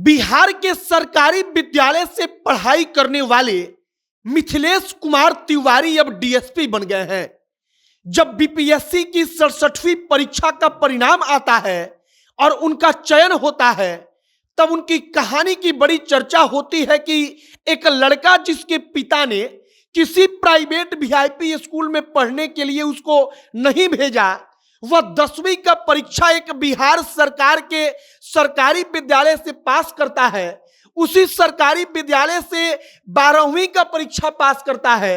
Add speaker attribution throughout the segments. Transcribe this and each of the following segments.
Speaker 1: बिहार के सरकारी विद्यालय से पढ़ाई करने वाले मिथिलेश कुमार तिवारी अब डीएसपी बन गए हैं। जब बीपीएससी की 67वीं परीक्षा का परिणाम आता है और उनका चयन होता है, तब उनकी कहानी की बड़ी चर्चा होती है कि एक लड़का जिसके पिता ने किसी प्राइवेट वीआईपी स्कूल में पढ़ने के लिए उसको नहीं भेजा, वह 10वीं का परीक्षा एक बिहार सरकार के सरकारी विद्यालय से पास करता है। उसी सरकारी विद्यालय से 12वीं का परीक्षा पास करता है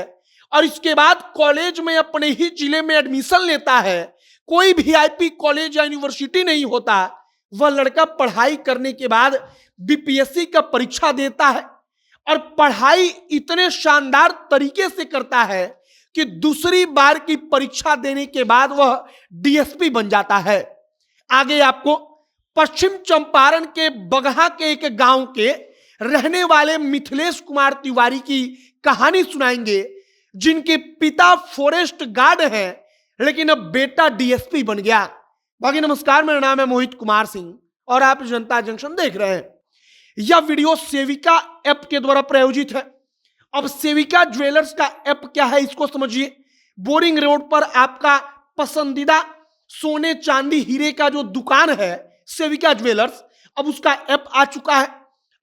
Speaker 1: और इसके बाद कॉलेज में अपने ही जिले में एडमिशन लेता है। कोई वीआईपी कॉलेज या यूनिवर्सिटी नहीं होता। वह लड़का पढ़ाई करने के बाद बीपीएससी का परीक्षा देता है और पढ़ाई इतने शानदार तरीके से करता है कि दूसरी बार की परीक्षा देने के बाद वह डीएसपी बन जाता है। आगे आपको पश्चिम चंपारण के बगहा के एक गांव के रहने वाले मिथिलेश कुमार तिवारी की कहानी सुनाएंगे, जिनके पिता फॉरेस्ट गार्ड हैं लेकिन अब बेटा डीएसपी बन गया। बाकी नमस्कार, मेरा नाम है मोहित कुमार सिंह और आप जनता जंक्शन देख रहे हैं। यह वीडियो सेविका ऐप के द्वारा प्रायोजित है। अब सेविका ज्वेलर्स का ऐप क्या है इसको समझिए। बोरिंग रोड पर आपका पसंदीदा सोने चांदी हीरे का जो दुकान है सेविका ज्वेलर्स, अब उसका ऐप आ चुका है।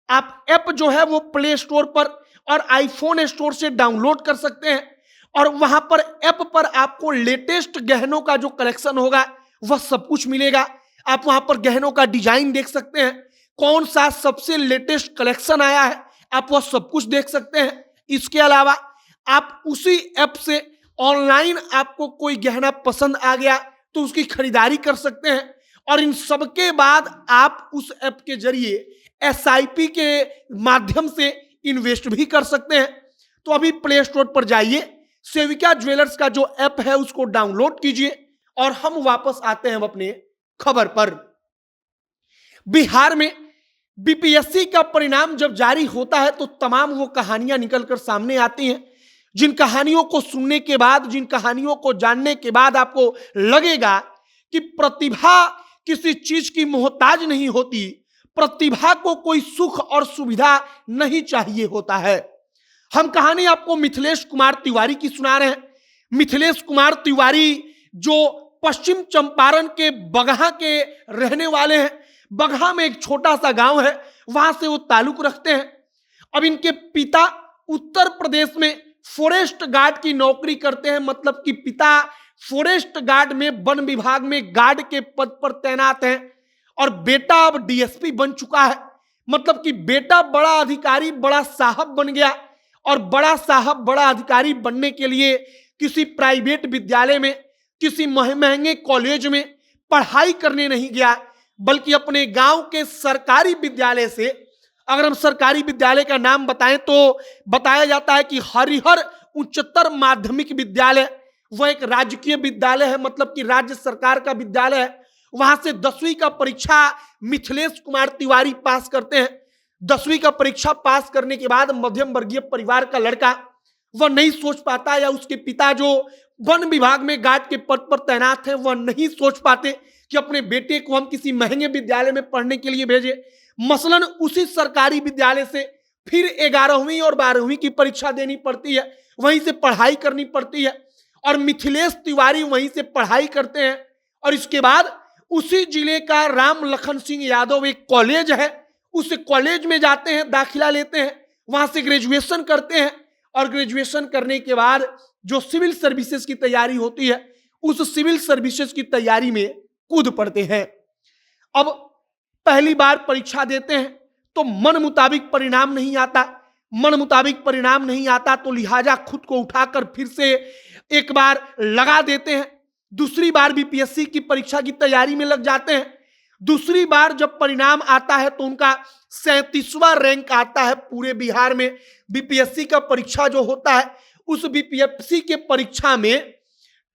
Speaker 1: आप ऐप जो है वो प्ले स्टोर पर और आईफोन स्टोर से डाउनलोड कर सकते हैं और वहां पर ऐप पर आपको लेटेस्ट गहनों का जो कलेक्शन होगा वह सब कुछ मिलेगा। आप वहां पर गहनों का डिजाइन देख सकते हैं, कौन सा सबसे लेटेस्ट कलेक्शन आया है आप वह सब कुछ देख सकते हैं। इसके अलावा आप उसी ऐप से ऑनलाइन आपको कोई गहना पसंद आ गया तो उसकी खरीदारी कर सकते हैं और इन सब के बाद आप उस ऐप के जरिए एसआईपी के माध्यम से इन्वेस्ट भी कर सकते हैं। तो अभी प्ले स्टोर पर जाइए, सेविका ज्वेलर्स का जो ऐप है उसको डाउनलोड कीजिए और हम वापस आते हैं अपने खबर पर। बिहार में बीपीएससी का परिणाम जब जारी होता है तो तमाम वो कहानियां निकलकर सामने आती हैं, जिन कहानियों को सुनने के बाद, जिन कहानियों को जानने के बाद आपको लगेगा कि प्रतिभा किसी चीज की मोहताज नहीं होती, प्रतिभा को कोई सुख और सुविधा नहीं चाहिए होता है। हम कहानी आपको मिथिलेश कुमार तिवारी की सुना रहे हैं। मिथिलेश कुमार तिवारी जो पश्चिम चंपारण के बगहा के रहने वाले हैं। बगहा में एक छोटा सा गांव है, वहां से वो ताल्लुक रखते हैं। अब इनके पिता उत्तर प्रदेश में फॉरेस्ट गार्ड की नौकरी करते हैं, मतलब कि पिता फॉरेस्ट गार्ड में वन विभाग में गार्ड के पद पर तैनात हैं और बेटा अब डीएसपी बन चुका है। मतलब कि बेटा बड़ा अधिकारी, बड़ा साहब बन गया और बड़ा साहब, बड़ा अधिकारी बनने के लिए किसी प्राइवेट विद्यालय में, किसी महंगे कॉलेज में पढ़ाई करने नहीं गया, बल्कि अपने गांव के सरकारी विद्यालय से, अगर हम सरकारी विद्यालय का नाम बताएं तो बताया जाता है कि हरिहर उच्चतर माध्यमिक विद्यालय, वह एक राजकीय विद्यालय है, मतलब कि राज्य सरकार का विद्यालय है। वहां से 10वीं का परीक्षा मिथिलेश कुमार तिवारी पास करते हैं। 10वीं का परीक्षा पास करने के बाद मध्यम वर्गीय परिवार का लड़का वह नहीं सोच पाता, या उसके पिता जो वन विभाग में गार्ड के पद पर तैनात है वह नहीं सोच पाते कि अपने बेटे को हम किसी महंगे विद्यालय में पढ़ने के लिए भेजे। मसलन उसी सरकारी विद्यालय से फिर 11वीं और 12वीं की परीक्षा देनी पड़ती है, वहीं से पढ़ाई करनी पड़ती है और मिथिलेश तिवारी वहीं से पढ़ाई करते हैं। और इसके बाद उसी जिले का राम लखन सिंह यादव एक कॉलेज है, उस कॉलेज में जाते हैं, दाखिला लेते हैं, वहां से ग्रेजुएशन करते हैं और ग्रेजुएशन करने के बाद जो सिविल सर्विसेज की तैयारी होती है उस सिविल सर्विसेज की तैयारी में कूद पड़ते हैं। अब पहली बार परीक्षा देते हैं तो मन मुताबिक परिणाम नहीं आता। मन मुताबिक परिणाम नहीं आता तो लिहाजा खुद को उठाकर फिर से एक बार लगा देते हैं। दूसरी बार बीपीएससी की परीक्षा की तैयारी में लग जाते हैं। दूसरी बार जब परिणाम आता है तो उनका 37वां रैंक आता है पूरे बिहार में। बीपीएससी का परीक्षा जो होता है उस बीपीएससी के परीक्षा में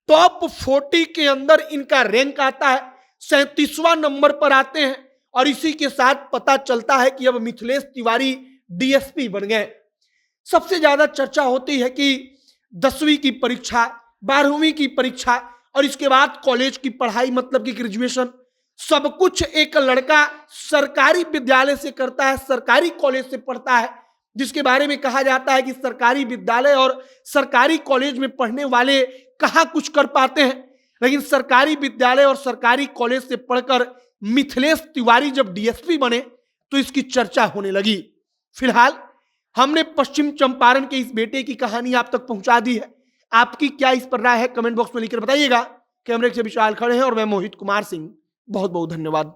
Speaker 1: टॉप 40 के अंदर इनका रैंक आता है, 37वां नंबर पर आते हैं और इसी के साथ पता चलता है कि अब मिथिलेश तिवारी डीएसपी बन गए। सबसे ज्यादा चर्चा होती है कि 10वीं की परीक्षा, 12वीं की परीक्षा और इसके बाद कॉलेज की पढ़ाई, मतलब कि ग्रेजुएशन, सब कुछ एक लड़का सरकारी विद्यालय से करता है, सरकारी कॉलेज से पढ़ता है, जिसके बारे में कहा जाता है कि सरकारी विद्यालय और सरकारी कॉलेज में पढ़ने वाले कहां कुछ कर पाते हैं। लेकिन सरकारी विद्यालय और सरकारी कॉलेज से पढ़कर मिथिलेश तिवारी जब डीएसपी बने तो इसकी चर्चा होने लगी। फिलहाल हमने पश्चिम चंपारण के इस बेटे की कहानी आप तक पहुंचा दी है। आपकी क्या इस पर राय है, कमेंट बॉक्स में लिखकर बताइएगा। कैमरे से विशाल खड़े हैं और मैं मोहित कुमार सिंह। बहुत बहुत धन्यवाद।